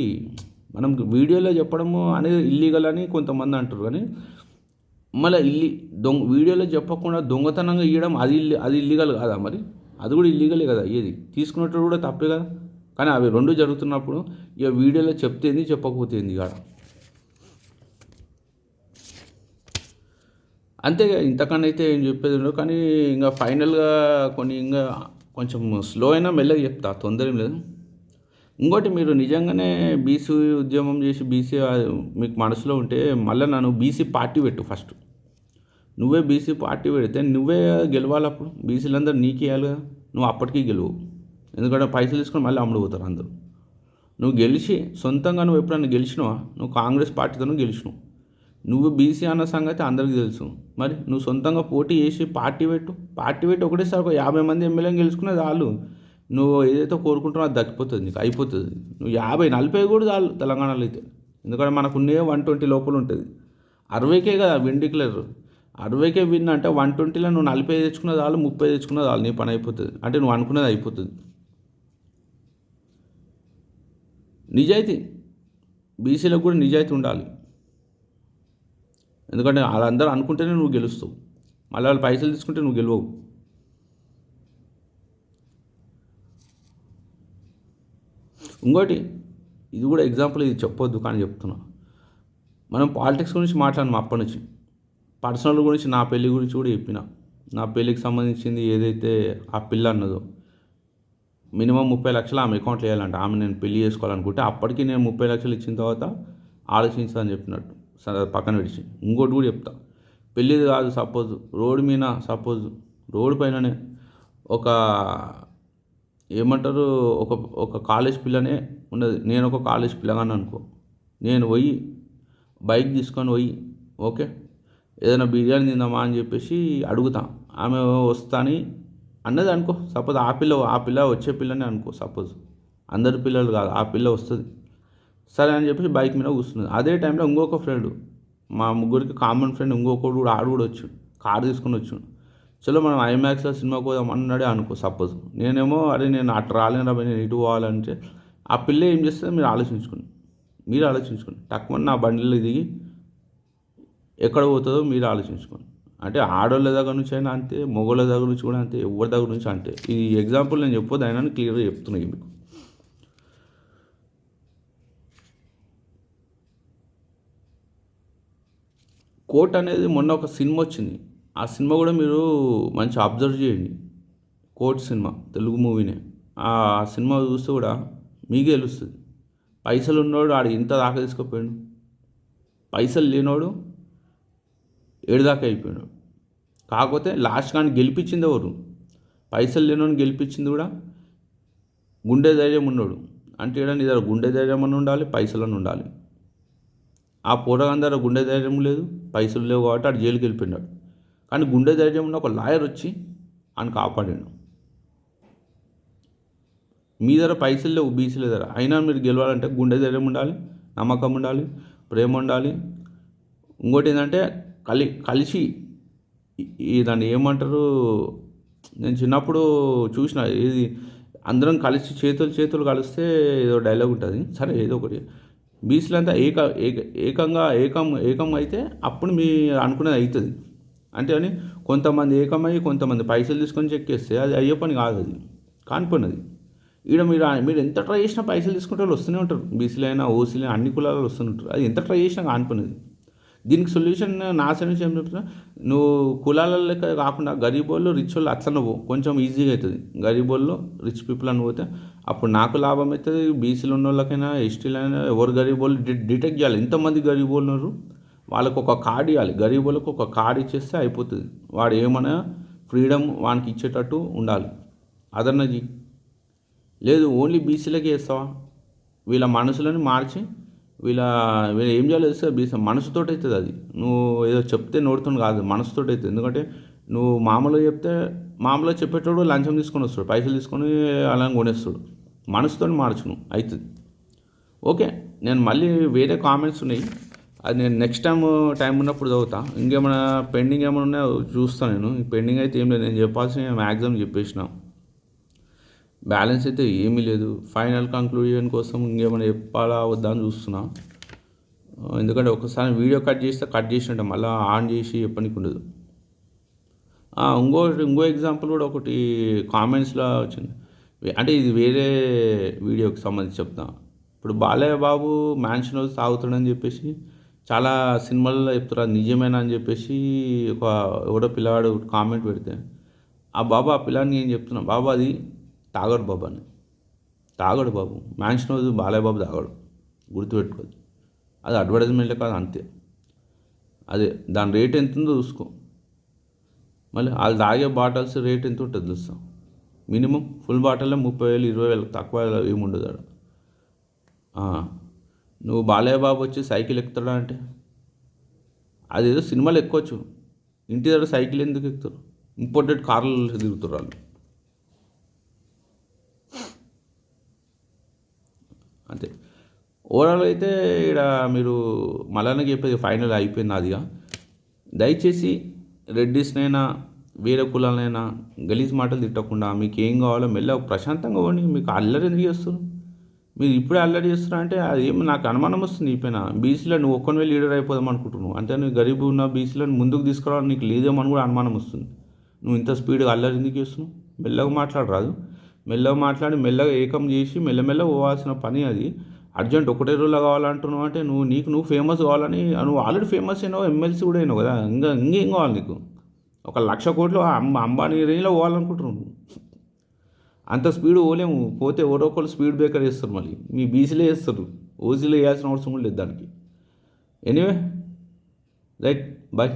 మనం వీడియోలో చెప్పడము అనేది ఇల్లీగల్ అని కొంతమంది అంటారు, కానీ మళ్ళీ వీడియోలో చెప్పకుండా దొంగతనంగా ఇవ్వడం అది ఇల్లీగల్ కాదా? మరి అది కూడా ఇల్లీగలే కదా. ఏది తీసుకున్నట్టు కూడా తప్పే కదా. కానీ అవి రెండు జరుగుతున్నప్పుడు ఇక వీడియోలో చెప్తేంది చెప్పకపోతేంది కాడ అంతే. ఇంతకన్నా అయితే ఏం చెప్పేది ఉండదు. కానీ ఇంకా ఫైనల్గా ఇంకా కొంచెం స్లో అయినా మెల్లగా చెప్తా, తొందర ఏం లేదు. ఇంకోటి, మీరు నిజంగానే బీసీ ఉద్యమం చేసి బీసీ మీకు మనసులో ఉంటే మళ్ళీ నన్ను బీసీ పార్టీ పెట్టు. ఫస్ట్ నువ్వే బీసీ పార్టీ పెడితే నువ్వే గెలవాలి. అప్పుడు బీసీలందరూ నీకే ఇవ్వాలి కదా. నువ్వు అప్పటికీ గెలువు, ఎందుకంటే పైసలు తీసుకొని మళ్ళీ అమ్ముడు పోతారు అందరూ. నువ్వు గెలిచి సొంతంగా నువ్వు ఎప్పుడైనా గెలిచినావా? నువ్వు కాంగ్రెస్ పార్టీతోనూ గెలిచినావు. నువ్వు బీసీ అన్న సంగతి అందరికీ తెలుసు. మరి నువ్వు సొంతంగా పోటీ చేసి పార్టీ పెట్టి ఒకటేసారి ఒక 50 మంది ఎమ్మెల్యేని గెలుచుకునేది చాలు. నువ్వు ఏదైతే కోరుకుంటున్నావు అది దక్కిపోతుంది, నీకు అయిపోతుంది. నువ్వు 50-40 కూడా చాలు తెలంగాణలో అయితే. ఎందుకంటే మనకున్నే 120 లోపల ఉంటుంది. 60కే కదా విన్ డిక్లేర్. 60కే విన్ అంటే 120లో నువ్వు 40 తెచ్చుకున్నది చాలు, 30 తెచ్చుకున్నది చాలు, నీ పని అయిపోతుంది. అంటే నువ్వు అనుకున్నది అయిపోతుంది. నిజాయితీ, బీసీలకు కూడా నిజాయితీ ఉండాలి. ఎందుకంటే వాళ్ళందరూ అనుకుంటేనే నువ్వు గెలుస్తావు. మళ్ళీ వాళ్ళు పైసలు తీసుకుంటే నువ్వు గెలవవు. ఇంకోటి, ఇది కూడా ఎగ్జాంపుల్, ఇది చెప్పొద్దు కానీ చెప్తున్నా. మనం పాలిటిక్స్ గురించి మాట్లాడినాం అప్పటి నుంచి. పర్సనల్ గురించి, నా పెళ్ళి గురించి కూడా చెప్పిన. నా పెళ్ళికి సంబంధించింది ఏదైతే ఆ పిల్ల అన్నదో, మినిమం 30 లక్షలు ఆమె అకౌంట్లో వేయాలంట. ఆమె నేను పెళ్ళి చేసుకోవాలనుకుంటే అప్పటికి నేను 30 లక్షలు ఇచ్చిన తర్వాత ఆలోచించని చెప్పినట్టు. సరే పక్కన విడిచి ఇంకోటి కూడా చెప్తా. పెళ్ళిది కాదు, సపోజ్ రోడ్డు మీద, రోడ్డు పైననే ఒక ఏమంటారు, ఒక కాలేజ్ పిల్లనే ఉన్నది. నేను ఒక కాలేజ్ పిల్లగాని అనుకో. నేను బైక్ తీసుకొని ఓకే, ఏదైనా బిర్యానీ తిందామా అని చెప్పేసి అడుగుతా. ఆమె వస్తాని అన్నది అనుకో. సపోజ్ ఆ పిల్ల వచ్చే పిల్లనే అనుకో. సపోజ్ అందరి పిల్లలు కాదు, ఆ పిల్ల వస్తుంది. సరే అని చెప్పేసి బైక్ మీద కూర్చున్నది. అదే టైంలో ఇంకొక ఫ్రెండ్, మా ముగ్గురికి కామన్ ఫ్రెండ్ ఇంకొకడు కూడా, ఆడు కూడా వచ్చాడు, కారు తీసుకొని వచ్చాడు. చలో మనం ఐమాక్స్లో సినిమాకి పోదాం అన్నాడే అనుకో. సపోజ్ నేనేమో నేను అటు రాలేను, నేను ఇటు పోవాలంటే ఆ పిల్ల ఏం చేస్తుంది మీరు ఆలోచించుకోండి. తక్కువ నా బండిలో దిగి ఎక్కడ పోతుందో మీరు ఆలోచించుకోండి. అంటే ఆడవాళ్ళ దగ్గర నుంచి అయినా అంతే, మగవాళ్ళ దగ్గర నుంచి కూడా అంతే, ఎవరి దగ్గర నుంచి అంతే. ఈ ఎగ్జాంపుల్ నేను చెప్పొద్దు, అయినా క్లియర్గా చెప్తున్నాయి మీకు. కోర్ట్ అనేది మొన్న ఒక సినిమా వచ్చింది. ఆ సినిమా కూడా మీరు మంచి అబ్జర్వ్ చేయండి. కోర్ట్ సినిమా, తెలుగు మూవీనే. ఆ సినిమా చూస్తే కూడా మీకే తెలుస్తుంది. పైసలు ఉన్నోడు ఆడు ఇంత దాకా తీసుకుపోయాడు, పైసలు లేనోడు ఏడుదాకా అయిపోయాడు. కాకపోతే లాస్ట్ కానీ గెలిపించింది ఎవరు? పైసలు లేనోని గెలిపించింది కూడా గుండె ధైర్యం ఉన్నోడు. అంటే ఏడా నీ దగ్గర గుండె ధైర్యం అని ఉండాలి, పైసలని ఉండాలి. ఆ పోరగాని గుండె ధైర్యం లేదు, పైసలు లేవు కాబట్టి ఆడు జైలుకి వెళ్ళిపోయినాడు. కానీ గుండె ధైర్యం ఉన్న ఒక లాయర్ వచ్చి ఆయన కాపాడాడు. మీ దగ్గర పైసలు లేవు, బీసీల దగ్గర, అయినా మీరు గెలవాలంటే గుండె ధైర్యం ఉండాలి, నమ్మకం ఉండాలి, ప్రేమ ఉండాలి. ఇంకోటి ఏంటంటే కలిసి దాన్ని ఏమంటారు, నేను చిన్నప్పుడు చూసిన, ఇది అందరం కలిసి చేతులు కలిస్తే ఏదో డైలాగ్ ఉంటుంది. సరే ఏదో ఒకటి. బీసీలంతా ఏకం అయితే అప్పుడు మీ అనుకునేది అవుతుంది. అంటే అని కొంతమంది ఏకమై కొంతమంది పైసలు తీసుకొని చెక్కేస్తే అది అయ్యే పని కాదు, అది కానిపోయినది. ఈడ మీరు ఎంత ట్రై చేసినా పైసలు తీసుకుంటే వాళ్ళు వస్తూనే ఉంటారు. బీసీలు అయినా ఓసీలు అయినా అన్ని కులాలు వస్తూనే ఉంటారు. అది ఎంత ట్రై చేసినా కానిపోయినది. దీనికి సొల్యూషన్ నా సైడ్ నుంచి ఏం చెప్తున్నా, నువ్వు కులాల లెక్క కాకుండా గరీబ్ వాళ్ళు రిచ్ వాళ్ళు అట్లా పో, కొంచెం ఈజీగా అవుతుంది. గరీబ్ వాళ్ళు రిచ్ పీపుల్ అని పోతే అప్పుడు నాకు లాభం అవుతుంది. బీసీలు ఉన్న వాళ్ళకైనా ఎస్టీలైనా ఎవరు గరీబ్ వాళ్ళు డిటెక్ట్ చేయాలి. ఎంతమంది గరీబ్ వాళ్ళు ఉన్నారు వాళ్ళకు ఒక కార్డు ఇవ్వాలి. గరీబ్ వాళ్ళకు ఒక కార్డు ఇచ్చేస్తే అయిపోతుంది. వాడు ఏమైనా ఫ్రీడమ్ వానికి ఇచ్చేటట్టు ఉండాలి. అదన్నది లేదు ఓన్లీ బీసీలకే వేస్తావా, వీళ్ళ మనసులను మార్చి వీళ్ళ వీళ్ళు ఏం చేయాలో తెలుస్తుంది. బీసీ మనసుతోటి అవుతుంది. అది నువ్వు ఏదో చెప్తే నోడుతో కాదు, మనసుతోటి అవుతుంది. ఎందుకంటే నువ్వు మామూలుగా చెప్తే మామూలుగా చెప్పేటోడు లంచం తీసుకొని వస్తాడు, పైసలు తీసుకొని అలా కొనేస్తాడు. మనసుతో మార్చు నువ్వు అవుతుంది. ఓకే, నేను మళ్ళీ వేరే కామెంట్స్ ఉన్నాయి, అది నేను నెక్స్ట్ టైం ఉన్నప్పుడు చదువుతా. ఇంకేమైనా పెండింగ్ ఏమైనా ఉన్నాయో చూస్తాను. నేను పెండింగ్ అయితే ఏం లేదు, నేను చెప్పాల్సిన మ్యాక్సిమం చెప్పేసిన. బ్యాలెన్స్ అయితే ఏమీ లేదు. ఫైనల్ కంక్లూజన్ కోసం ఇంకేమైనా చెప్పాలా వద్దా అని చూస్తున్నా. ఎందుకంటే ఒకసారి వీడియో కట్ చేస్తే కట్ చేసినట్టు మళ్ళీ ఆన్ చేసి చెప్పడానికి ఉండదు. ఇంకో ఎగ్జాంపుల్ కూడా ఒకటి కామెంట్స్లో వచ్చింది. అంటే ఇది వేరే వీడియోకి సంబంధించి చెప్తా. ఇప్పుడు బాలయ్య బాబు మ్యాన్షన్ హౌస్ తాగుతాడని చెప్పేసి చాలా సినిమాల్లో చెప్తారు. అది నిజమేనా అని చెప్పేసి ఎవడో పిల్లవాడు కామెంట్ పెడితే ఆ పిల్లాడిని ఏం చెప్తున్నా, బాబు అది తాగడు బాబు అని. తాగడు బాబు, మ్యాన్షన్ హౌస్ బాలయ్య బాబు తాగడు, గుర్తుపెట్టుకోదు. అది అడ్వర్టైజ్మెంట్లే కాదు, అంతే. అదే దాని రేట్ ఎంత ఉందో చూసుకో. మళ్ళీ వాళ్ళు తాగే బాటిల్స్ రేట్ ఎంత ఉంటుంది తెలుసా? మినిమం ఫుల్ బాటిల్లో 30,000 20,000, తక్కువ ఏముండదు ఆడ. నువ్వు బాలయ్య బాబు వచ్చి సైకిల్ ఎక్కుతాడా అంటే అదేదో సినిమాలు ఎక్కొచ్చు, ఇంటి దగ్గర సైకిల్ ఎందుకు ఎక్కుతారు? ఇంపోర్టెడ్ కార్లు తిరుగుతారు వాళ్ళు. అంతే. ఓవరాల్ అయితే ఇక్కడ మీరు మళ్ళీ చెప్పేది ఫైనల్ అయిపోయింది. అదిగా దయచేసి రెడ్డిస్నైనా వేరే కులాలనైనా గలీజ్ మాటలు తిట్టకుండా మీకు ఏం కావాలో మెల్లగా ప్రశాంతంగా పోండి. మీకు అల్లరి ఎందుకు చేస్తారు? మీరు ఇప్పుడే అల్లరి చేస్తున్నా అంటే అది ఏమి నాకు అనుమానం వస్తుంది. ఇపోయినా బీసీలో నువ్వు ఒక్కని వెళ్ళి లీడర్ అయిపోదాం అనుకుంటున్నావు అంటే, నువ్వు గరీబ్ ఉన్న బీసీలను ముందుకు తీసుకురావడం నీకు లేదేమని కూడా అనుమానం వస్తుంది. నువ్వు ఇంత స్పీడ్గా అల్లరి ఎందుకు చేస్తున్నావు? మెల్లగా మాట్లాడరాదు? మెల్లగా మాట్లాడి మెల్లగా ఏకం చేసి మెల్లమెల్లగా పోవాల్సిన పని అది. అర్జెంట్ ఒకటే రోజులో కావాలంటున్నావు అంటే నువ్వు ఫేమస్ కావాలని, నువ్వు ఆల్రెడీ ఫేమస్ అయినావు, ఎమ్మెల్సీ కూడా అయినావు కదా. ఇంకేం కావాలి నీకు? 1,00,000 కోట్లు అంబానీ రేంజ్లో పోవాలనుకుంటున్నావు నువ్వు. అంత స్పీడ్ పోలేము. పోతే ఎవరో ఒకళ్ళు స్పీడ్ బ్రేకర్ వేస్తారు. మళ్ళీ మీ బీసీలే వేస్తారు, ఓసీలో వేయాల్సిన అవసరం కూడా లేదు దానికి. Anyway right, bye.